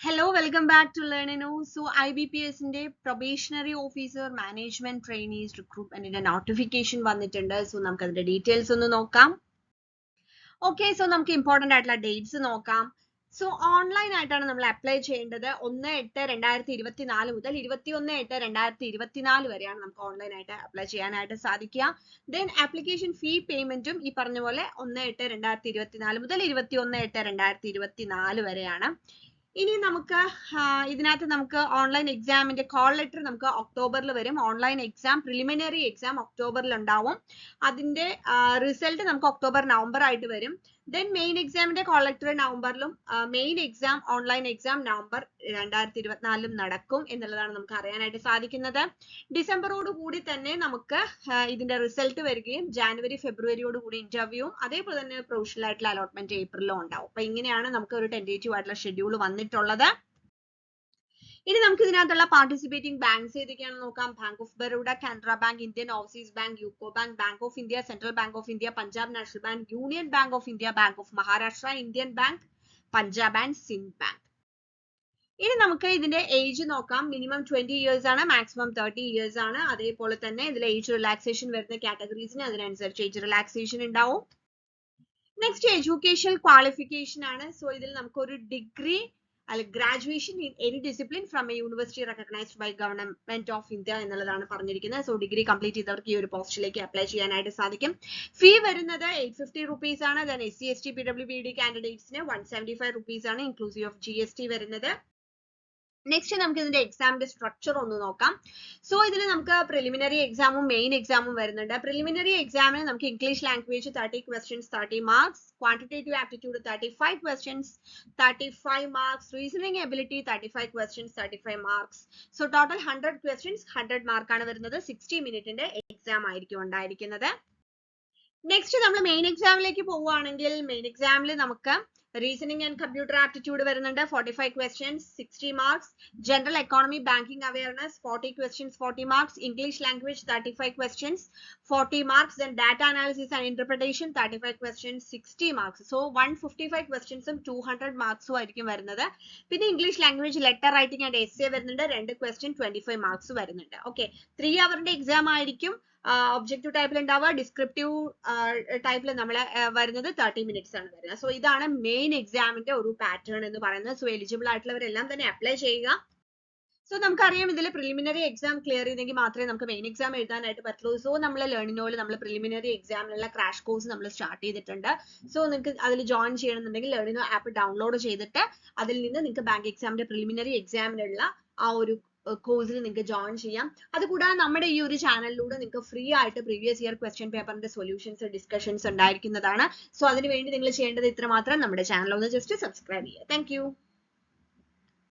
Hello, welcome back to Learnino. So, IBPS ന്റെ probationary officer management trainees റിക്രൂട്ട്മെന്റിന്റെ notification വന്നിട്ടുണ്ട്. So നമുക്ക് അതിന്റെ ഡീറ്റെയിൽസ് ഒന്ന് നോക്കാം. ഓക്കെ, സോ നമുക്ക് ഇമ്പോർട്ടന്റ് ആയിട്ടുള്ള ഡേറ്റ്സ് നോക്കാം. സോ ഓൺലൈൻ ആയിട്ടാണ് നമ്മൾ അപ്ലൈ ചെയ്യേണ്ടത്. 1/8/2024 മുതൽ 21/8/2024 വരെയാണ് നമുക്ക് ഓൺലൈൻ ആയിട്ട് അപ്ലൈ ചെയ്യാനായിട്ട് സാധിക്കുക. ദെൻ ആപ്ലിക്കേഷൻ ഫീ പേയ്മെന്റും ഈ പറഞ്ഞ പോലെ 1/8/2024 മുതൽ 21/8/2024 വരെയാണ്. ഇനി നമുക്ക് ഇതിനകത്ത് നമുക്ക് ഓൺലൈൻ എക്സാമിന്റെ കോൾ ലെറ്റർ നമുക്ക് ഒക്ടോബറിൽ വരും. ഓൺലൈൻ എക്സാം പ്രിലിമിനറി എക്സാം ഒക്ടോബറിൽ ഉണ്ടാവും. അതിന്റെ റിസൾട്ട് നമുക്ക് ഒക്ടോബർ നവംബർ ആയിട്ട് വരും. ദെൻ മെയിൻ എക്സാമിന്റെ കോൾ ലെറ്റർ നവംബറിലും main exam online exam November 2024 നടക്കും എന്നുള്ളതാണ് നമുക്ക് അറിയാനായിട്ട് സാധിക്കുന്നത്. ഡിസംബറോട് കൂടി തന്നെ നമുക്ക് ഇതിന്റെ റിസൾട്ട് വരികയും ജാനുവരി ഫെബ്രുവരിയോട് കൂടി ഇന്റർവ്യൂവും അതേപോലെ തന്നെ പ്രൊഫഷണൽ ആയിട്ടുള്ള അലോട്ട്മെന്റ് ഏപ്രിലും ഉണ്ടാവും. അപ്പൊ ഇങ്ങനെയാണ് നമുക്ക് ഒരു ടെന്റേറ്റീവ് ആയിട്ടുള്ള ഷെഡ്യൂൾ വന്നിട്ടുള്ളത്. ഇനി നമുക്ക് ഇതിനകത്തുള്ള പാർട്ടിസിപ്പേറ്റിംഗ് ബാങ്ക്സ് ഏതൊക്കെയാണെന്ന് നോക്കാം. Bank of Baroda, Canara bank, Indian overseas bank, UCO bank, bank of India, central bank of India, Punjab national bank, union bank of India, bank of Maharashtra, Indian bank, Punjab and Sindh bank. ഇനി നമുക്ക് ഇതിന്റെ ഏജ് നോക്കാം. മിനിമം 20 ഇയേഴ്സ് ആണ്, maximum 30 years ആണ്. അതേപോലെ തന്നെ ഇതിൽ age relaxation വരുന്ന കാറ്റഗറീസിന് അതിനനുസരിച്ച് ഏജ് റിലാക്സേഷൻ ഉണ്ടാവും. നെക്സ്റ്റ് എഡ്യൂക്കേഷൻ ക്വാളിഫിക്കേഷൻ ആണ്. സോ ഇതിൽ നമുക്ക് ഒരു degree graduation in any discipline from a university recognized by government of India എന്നുള്ളതാണ് പറഞ്ഞിരിക്കുന്നത്. സോ ഡിഗ്രി കംപ്ലീറ്റ് ചെയ്തവർക്ക് ഈ ഒരു പോസ്റ്റിലേക്ക് അപ്ലൈ ചെയ്യാനായിട്ട് സാധിക്കും. ഫീ വരുന്നത് 850 rupees ആണ്. Then SC ST PWBD കാൻഡിഡേറ്റ്സിന് 175 rupees ആണ്, ഇൻക്ലൂസീവ് ഓഫ് GST വരുന്നത്. നെക്സ്റ്റ് നമുക്ക് ഇതിന്റെ എക്സാമിന്റെ സ്ട്രക്ചർ ഒന്ന് നോക്കാം. സോ ഇതിൽ നമുക്ക് പ്രിലിമിനറി എക്സാമും മെയിൻ എക്സാമും വരുന്നുണ്ട്. പ്രിലിമിനറി എക്സാമിന് നമുക്ക് English language 30 questions 30 marks, quantitative aptitude 35 questions 35 marks, reasoning ability 35 questions 35 marks. So total 100 questions 100 mark ആണ് വരുന്നത്. 60 മിനിറ്റിന്റെ എക്സാം ആയിരിക്കും ഉണ്ടായിരിക്കുന്നത്. നെക്സ്റ്റ് നമ്മൾ മെയിൻ എക്സാമിലേക്ക് പോവുകയാണെങ്കിൽ മെയിൻ എക്സാമിൽ നമുക്ക് റീസണിംഗ് ആൻഡ് കമ്പ്യൂട്ടർ ആപ്റ്റിറ്റ്യൂഡ് വരുന്നുണ്ട്. 45 questions 60 marks, general economy banking awareness 40 questions 40 marks, English language 35 questions 40 marks, then data analysis and interpretation 35 questions 60 marks. So 155 questions 200 marks ആയിരിക്കും വരുന്നത്. പിന്നെ English language letter writing and essay വരുന്നുണ്ട്. 2 question 25 marks വരുന്നുണ്ട്. Okay, 3 hourന്റെ exam ആയിരിക്കും. Objective ടൈപ്പിൽ ഉണ്ടാവുക. Descriptive ടൈപ്പിൽ നമ്മൾ വരുന്നത് 30 minutes ആണ് വരുന്നത്. സോ ഇതാണ് മെയിൻ എക്സാമിന്റെ ഒരു പാറ്റേൺ എന്ന് പറയുന്നത്. സോ എലിജിബിൾ ആയിട്ടുള്ളവരെല്ലാം തന്നെ അപ്ലൈ ചെയ്യുക. സോ നമുക്കറിയാം ഇതിൽ പ്രിലിമിനറി എക്സാം ക്ലിയർ ചെയ്തെങ്കിൽ മാത്രമേ നമുക്ക് മെയിൻ എക്സാം എഴുതാനായിട്ട് പറ്റുള്ളൂ. സോ നമ്മൾ ലേണിനോയിൽ നമ്മൾ പ്രിലിമിനറി എക്സാമിനുള്ള ക്രാഷ് കോഴ്സ് നമ്മൾ സ്റ്റാർട്ട് ചെയ്തിട്ടുണ്ട്. സോ നിങ്ങൾക്ക് അതിൽ ജോയിൻ ചെയ്യണമെന്നുണ്ടെങ്കിൽ ലേണിനോ ആപ്പ് ഡൗൺലോഡ് ചെയ്തിട്ട് അതിൽ നിന്ന് നിങ്ങൾക്ക് ബാങ്ക് എക്സാമിന്റെ പ്രിലിമിനറി എക്സാമിനുള്ള ആ ഒരു കോഴ്സിൽ നിങ്ങൾക്ക് ജോയിൻ ചെയ്യാം. അതുകൂടാതെ നമ്മുടെ ഈ ഒരു ചാനലിലൂടെ നിങ്ങൾക്ക് ഫ്രീ ആയിട്ട് പ്രീവിയസ് ഇയർ ക്വസ്റ്റ്യൻ പേപ്പറിന്റെ സൊല്യൂഷൻസ് ഡിസ്കഷൻസ് ഉണ്ടായിരിക്കുന്നതാണ്. സോ അതിനുവേണ്ടി നിങ്ങൾ ചെയ്യേണ്ടത് ഇത്ര മാത്രം. നമ്മുടെ ചാനൽ ഒന്ന് ജസ്റ്റ് സബ്സ്ക്രൈബ് ചെയ്യുക. താങ്ക്